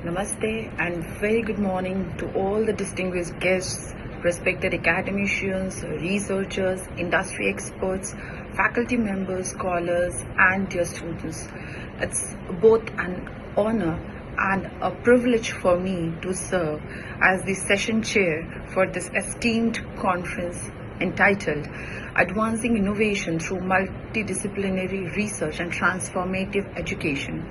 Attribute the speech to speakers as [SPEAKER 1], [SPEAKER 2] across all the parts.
[SPEAKER 1] Namaste and very good morning to all the distinguished guests, respected academicians, researchers, industry experts, faculty members, scholars, and dear students. It's both an honor and a privilege for me to serve as the session chair for this esteemed conference entitled Advancing Innovation Through Multidisciplinary Research and Transformative Education.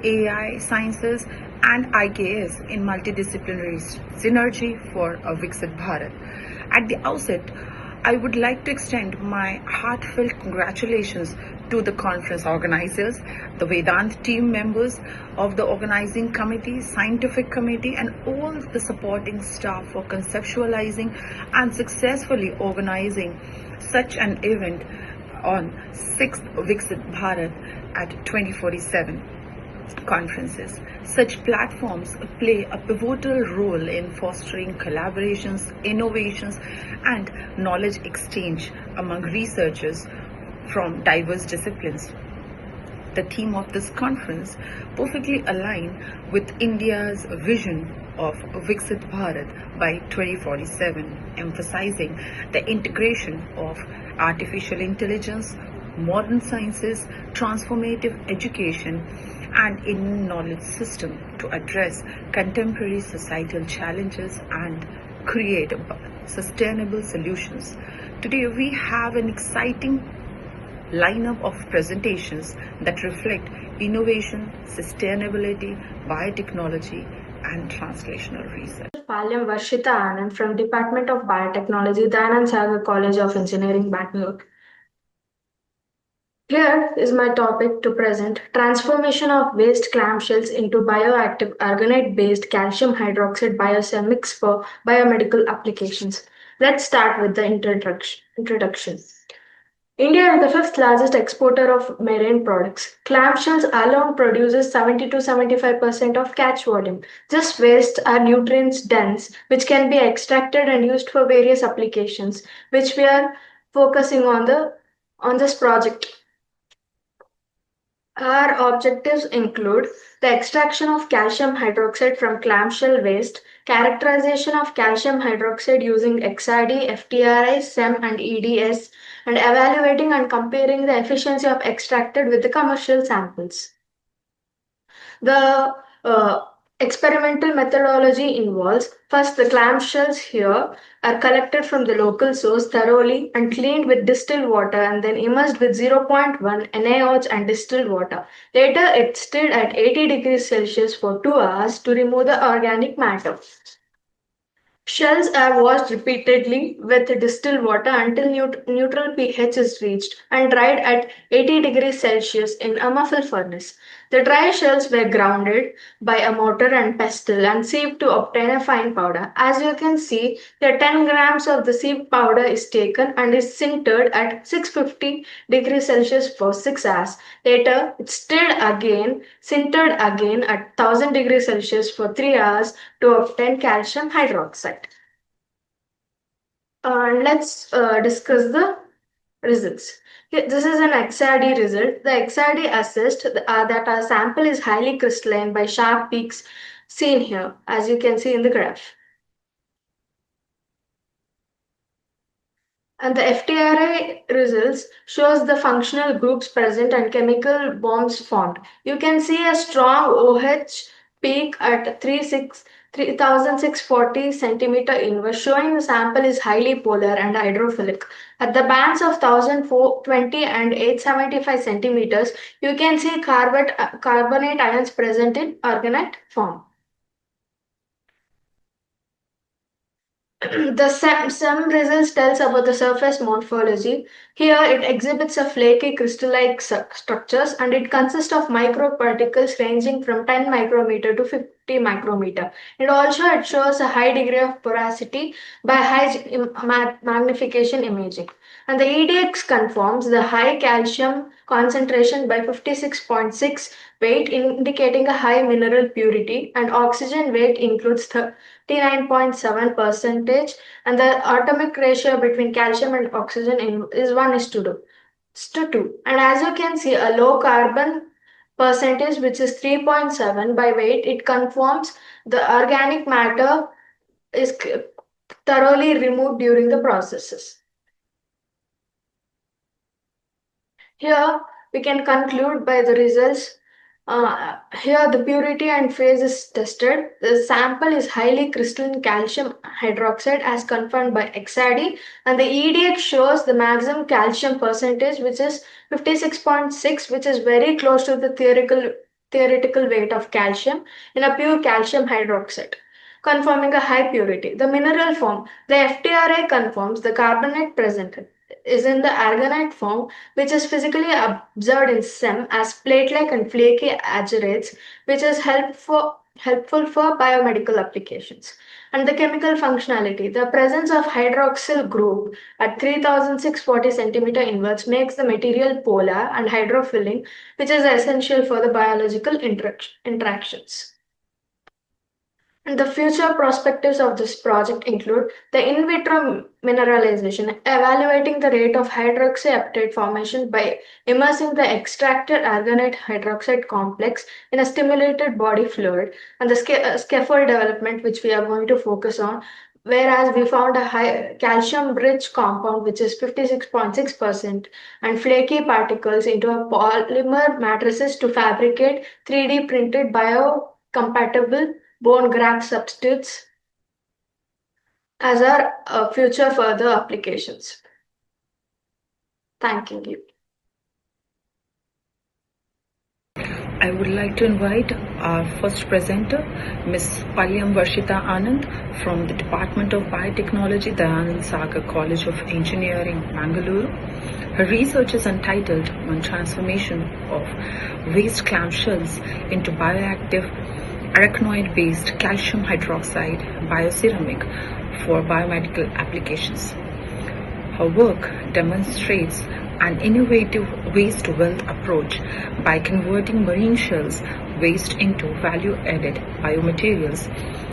[SPEAKER 1] AI, sciences, and IKS in multidisciplinary synergy for a Viksit Bharat. At the outset, I would like to extend my heartfelt congratulations to the conference organizers, the Vedant team members of the organizing committee, scientific committee, and all the supporting staff for conceptualizing and successfully organizing such an event on 6th Viksit Bharat at 2047 conferences. Such platforms play a pivotal role in fostering collaborations, innovations, and knowledge exchange among researchers from diverse disciplines. The theme of this conference perfectly aligns with India's vision of Viksit Bharat by 2047, emphasizing the integration of artificial intelligence, modern sciences, transformative education, and in knowledge system to address contemporary societal challenges and create sustainable solutions. Today we have an exciting lineup of presentations that reflect innovation, sustainability, biotechnology, and translational research.
[SPEAKER 2] Palyam Varshitha Anand from Department of Biotechnology, Dayanand Sagar College of Engineering, Bangalore. Here is my topic to present transformation of waste clamshells into bioactive argonite-based calcium hydroxide biocell mix for biomedical applications. Let's start with the introduction. India is the fifth largest exporter of marine products. Clamshells alone produces 70 to 75% of catch volume. These wastes are nutrients dense, which can be extracted and used for various applications, which we are focusing on this project. Our objectives include the extraction of calcium hydroxide from clamshell waste, characterization of calcium hydroxide using XRD, FTRI, SEM, and EDS, and evaluating and comparing the efficiency of extracted with the commercial samples. The experimental methodology involves first the clamshells here are collected from the local source thoroughly and cleaned with distilled water and then immersed with 0.1 NaOH and distilled water. Later it's stirred at 80 degrees Celsius for 2 hours to remove the organic matter. Shells are washed repeatedly with distilled water until neutral pH is reached and dried at 80 degrees Celsius in a muffle furnace. The dry shells were grounded by a mortar and pestle and sieved to obtain a fine powder. As you can see, the 10 grams of the sieved powder is taken and is sintered at 650 degrees Celsius for 6 hours. Later, it's stirred again, sintered again at 1000 degrees Celsius for 3 hours to obtain calcium hydroxide. Let's discuss the results. This is an XRD result. The XRD assessed that our sample is highly crystalline by sharp peaks seen here, as you can see in the graph. And the FTRI results shows the functional groups present and chemical bonds formed. You can see a strong OH peak at 3640 centimeter inverse, showing the sample is highly polar and hydrophilic. At the bands of 1020 and 875 centimeters, you can see carbonate ions present in organite form. The SEM results tells about the surface morphology. Here it exhibits a flaky crystal-like structures and it consists of microparticles ranging from 10 micrometer to 50 micrometer. It shows a high degree of porosity by high magnification imaging. And the EDX confirms the high calcium concentration by 56.6 weight indicating a high mineral purity and oxygen weight includes 39.7 percentage and the atomic ratio between calcium and oxygen is 1:2. And as you can see, a low carbon percentage, which is 3.7 by weight. It confirms the organic matter is thoroughly removed during the processes. Here we can conclude by the results. Here the purity and phase is tested. The sample is highly crystalline calcium hydroxide as confirmed by XRD, and the EDX shows the maximum calcium percentage, which is 56.6, which is very close to the theoretical weight of calcium in a pure calcium hydroxide, confirming a high purity. The mineral form, the FTRI confirms the carbonate present is in the aragonite form, which is physically observed in SEM as plate-like and flaky aggerates, which is helpful for biomedical applications. And the chemical functionality, the presence of hydroxyl group at 3640 centimeter inwards makes the material polar and hydrophilic, which is essential for the biological interactions. And the future perspectives of this project include the in vitro mineralization, evaluating the rate of hydroxyapatite formation by immersing the extracted aragonite hydroxide complex in a stimulated body fluid, and the scaffold development, which we are going to focus on. Whereas we found a high calcium-rich compound, which is 56.6%, and flaky particles into a polymer matrices to fabricate 3D printed biocompatible bone graft substitutes as our future further applications. Thank you.
[SPEAKER 1] I would like to invite our first presenter, Ms. Palyam Varshitha Anand from the Department of Biotechnology, Dayanand Sagar College of Engineering, Bangalore. Her research is entitled on transformation of waste clamshells into bioactive arachnoid-based calcium hydroxide bioceramic for biomedical applications. Her work demonstrates an innovative waste to wealth approach by converting marine shells waste into value-added biomaterials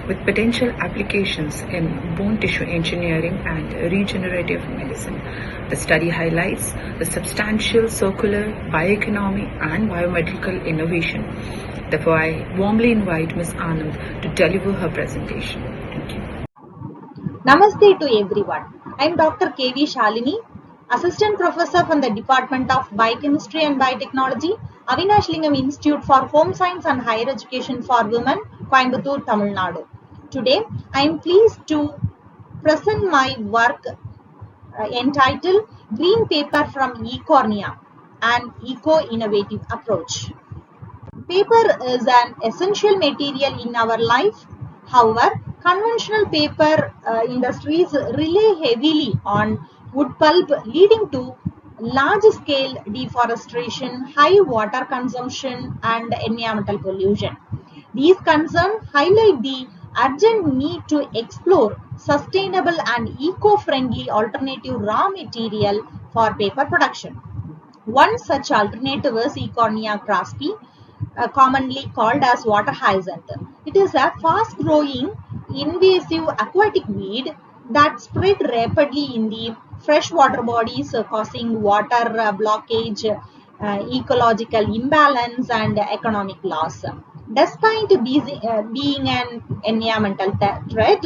[SPEAKER 1] with potential applications in bone tissue engineering and regenerative medicine. The study highlights the substantial circular bioeconomy and biomedical innovation. Therefore, I warmly invite Ms. Anand to deliver her presentation. Thank you.
[SPEAKER 3] Namaste to everyone. I am Dr.K.V.Shalini, Assistant Professor from the Department of Biochemistry and Biotechnology, Avinashlingam Institute for Home Science and Higher Education for Women, Coimbatore, Tamil Nadu. Today, I am pleased to present my work entitled Green Paper from Ecornia, an Eco-Innovative Approach. Paper is an essential material in our life. However, conventional paper industries rely heavily on wood pulp, leading to large-scale deforestation, high water consumption, and environmental pollution. These concerns highlight the urgent need to explore sustainable and eco-friendly alternative raw material for paper production. One such alternative is Ecornia craspi, commonly called as water hyacinth. It is a fast-growing, invasive aquatic weed that spread rapidly in the freshwater bodies, causing water blockage, ecological imbalance, and economic loss. Despite being an environmental threat,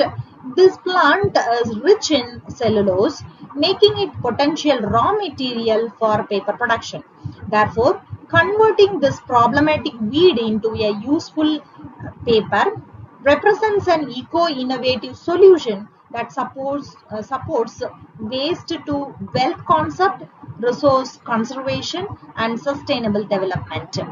[SPEAKER 3] this plant is rich in cellulose, making it potential raw material for paper production. Therefore, converting this problematic weed into a useful paper represents an eco-innovative solution that supports waste to wealth concept, resource conservation, and sustainable development. To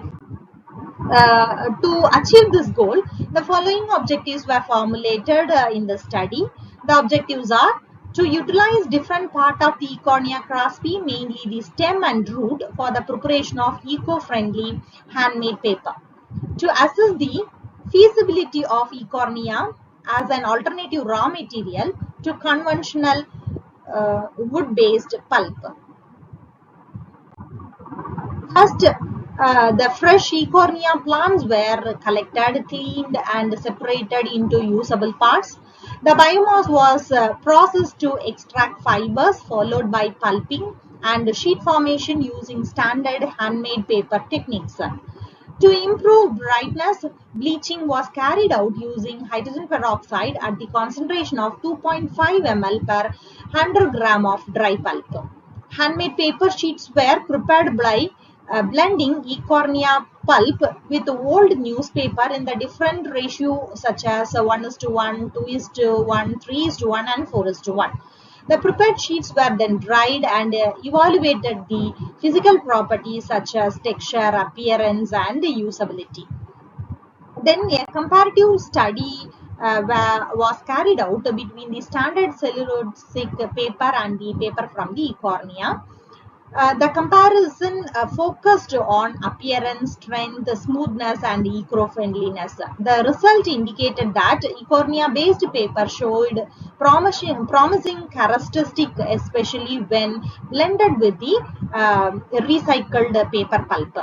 [SPEAKER 3] achieve this goal, the following objectives were formulated in the study. The objectives are to utilize different part of the Ecornia craspi, mainly the stem and root, for the preparation of eco-friendly handmade paper. To assess the feasibility of Ecornia as an alternative raw material to conventional wood-based pulp. First, the fresh Ecornia plants were collected, cleaned, and separated into usable parts. The biomass was processed to extract fibers, followed by pulping and sheet formation using standard handmade paper techniques. To improve brightness, bleaching was carried out using hydrogen peroxide at the concentration of 2.5 ml per 100 gram of dry pulp. Handmade paper sheets were prepared by blending ecornia pulp with old newspaper in the different ratio such as 1:1, 2:1, 3:1 and 4:1. The prepared sheets were then dried and evaluated the physical properties such as texture, appearance, and usability. Then a comparative study was carried out between the standard cellulosic paper and the paper from the cornea. The comparison focused on appearance, strength, smoothness, and eco-friendliness. The result indicated that ecornia-based paper showed promising characteristics, especially when blended with the recycled paper pulp.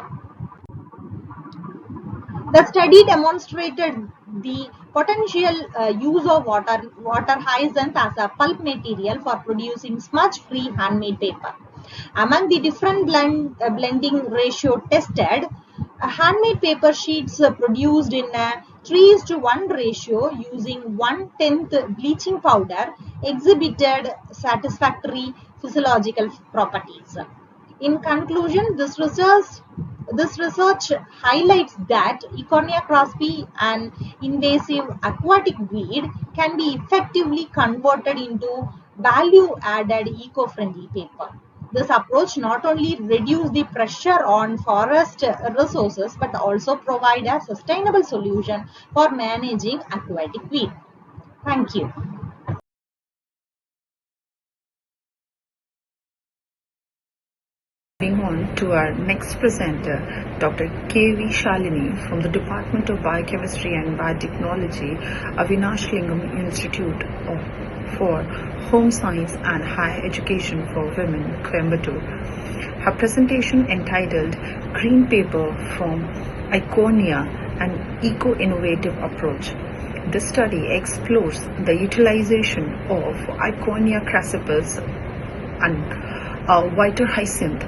[SPEAKER 3] The study demonstrated the potential use of water hyacinth as a pulp material for producing smudge-free handmade paper. Among the different blending ratio tested, handmade paper sheets produced in a 3:1 ratio using 1/10 bleaching powder exhibited satisfactory physiological properties. In conclusion, this research highlights that Ecornia crosby, an invasive aquatic weed, can be effectively converted into value-added eco-friendly paper. This approach not only reduces the pressure on forest resources but also provide a sustainable solution for managing aquatic weed. Thank you.
[SPEAKER 1] Moving on to our next presenter, Dr. K.V.Shalini from the Department of Biochemistry and Biotechnology, Avinashlingam Institute for Home Science and Higher Education for Women, Coimbatore. Her presentation entitled Green Paper from Iconia, an Eco-Innovative Approach. This study explores the utilization of Iconia crassipus and whiter hyacinth,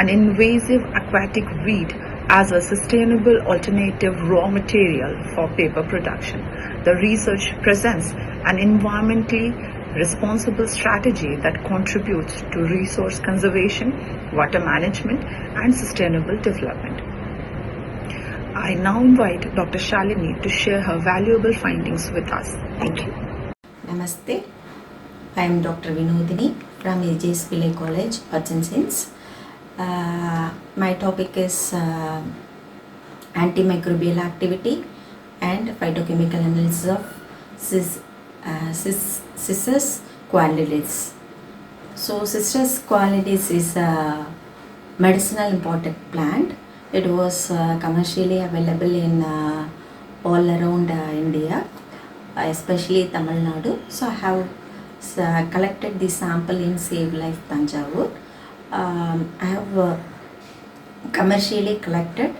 [SPEAKER 1] an invasive aquatic weed, as a sustainable alternative raw material for paper production. The research presents an environmentally responsible strategy that contributes to resource conservation, water management, and sustainable development. I now invite Dr. Shalini to share her valuable findings with us. Thank you.
[SPEAKER 4] Namaste. I am Dr. Vinothini from AJS Pillai College, Arts and Science. My topic is antimicrobial activity and phytochemical analysis of Cissus qualities. So Cissus qualities is a medicinal important plant. It was commercially available in all around India, especially Tamil Nadu. So I have collected the sample in Save Life Tanjavur. I have commercially collected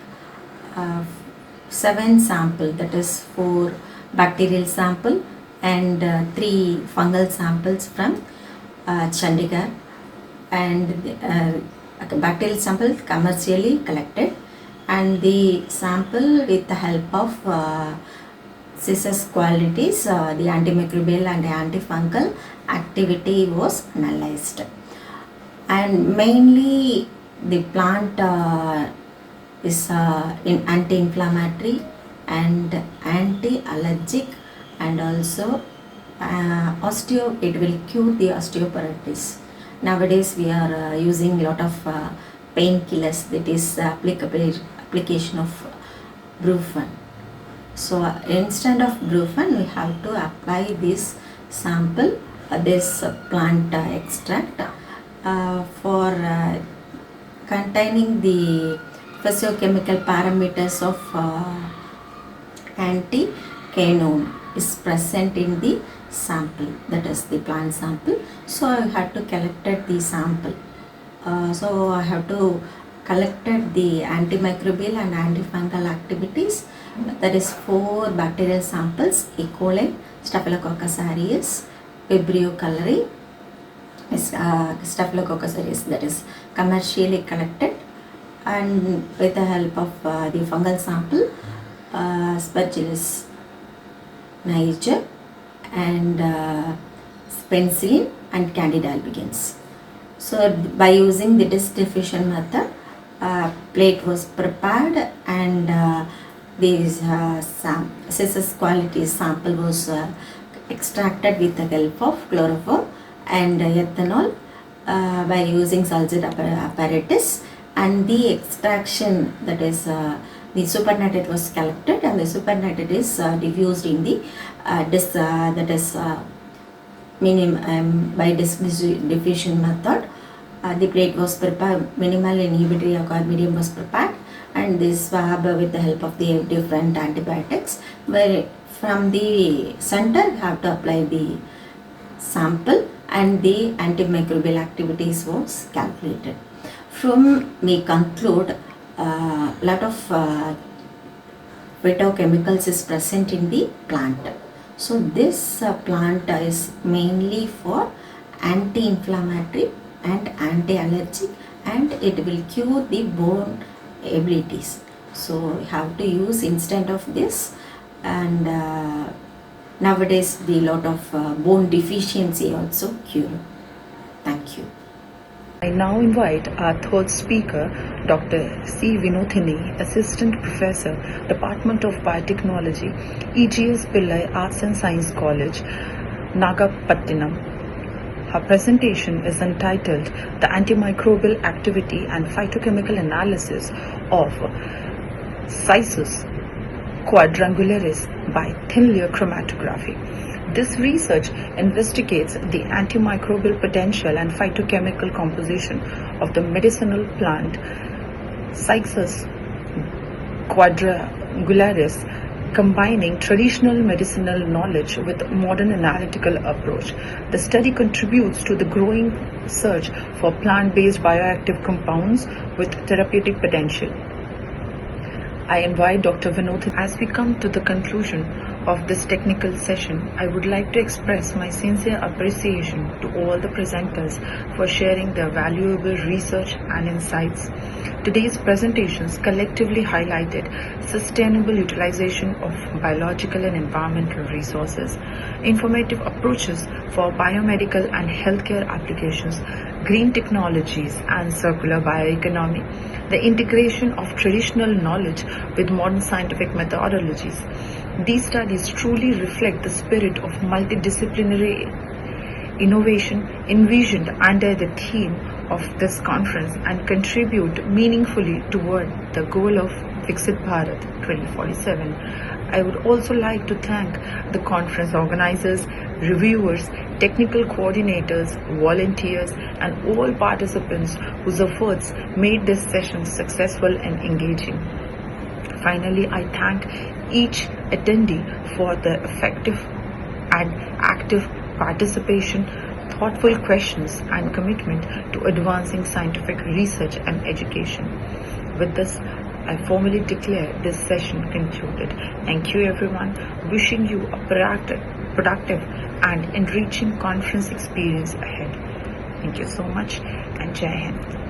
[SPEAKER 4] 7 samples, that is 4 bacterial sample and 3 fungal samples from Chandigarh, and bacterial sample commercially collected, and the sample with the help of Cissus qualities, the antimicrobial and antifungal activity was analyzed. And mainly the plant is in anti-inflammatory and anti-allergic, and also it will cure the osteoporosis. Nowadays we are using a lot of painkillers, that is application of Brufen. So instead of Brufen, we have to apply this sample, this plant extract for containing the physiochemical parameters of anti-canone is present in the sample, that is the plant sample. So I had to collect the sample. So I have to collected the antimicrobial and antifungal activities, that is 4 bacterial samples: E. coli, Staphylococcus aureus, Vibrio cholerae, Staphylococcus aureus, that is commercially collected, and with the help of the fungal sample, Aspergillus niger and penicillin and Candida albicans. So by using the disc diffusion method, plate was prepared and these scissors quality sample was extracted with the help of chloroform and ethanol by using Salzit apparatus, and the extraction, that is the supernatant was collected and the supernatant is diffused in the disc, that is by disc diffusion method. The plate was prepared, minimal inhibitory agar medium was prepared, and this swab with the help of the different antibiotics, where from the center have to apply the sample and the antimicrobial activities was calculated. From we conclude lot of phytochemicals is present in the plant. So this plant is mainly for anti-inflammatory and anti-allergic, and it will cure the bone abilities. So you have to use instead of this, and nowadays the lot of bone deficiency also cure. Thank you.
[SPEAKER 1] I now invite our third speaker, Dr.C.Vinothini, Assistant Professor, Department of Biotechnology, EGS Pillai Arts and Science College, Nagapattinam. Her presentation is entitled The Antimicrobial Activity and Phytochemical Analysis of Cissus quadrangularis by thin layer chromatography. This research investigates the antimicrobial potential and phytochemical composition of the medicinal plant Cissus quadrangularis, combining traditional medicinal knowledge with modern analytical approach. The study contributes to the growing search for plant-based bioactive compounds with therapeutic potential. I invite Dr. Vinothini. As we come to the conclusion of this technical session, I would like to express my sincere appreciation to all the presenters for sharing their valuable research and insights. Today's presentations collectively highlighted sustainable utilization of biological and environmental resources, informative approaches for biomedical and healthcare applications, green technologies and circular bioeconomy, the integration of traditional knowledge with modern scientific methodologies. These studies truly reflect the spirit of multidisciplinary innovation envisioned under the theme of this conference and contribute meaningfully toward the goal of Viksit Bharat 2047. I would also like to thank the conference organizers, reviewers, technical coordinators, volunteers, and all participants whose efforts made this session successful and engaging. Finally, I thank each attendee for their effective and active participation, thoughtful questions, and commitment to advancing scientific research and education. With this, I formally declare this session concluded. Thank you everyone. Wishing you a productive and enriching conference experience ahead. Thank you so much, and Jai Hind.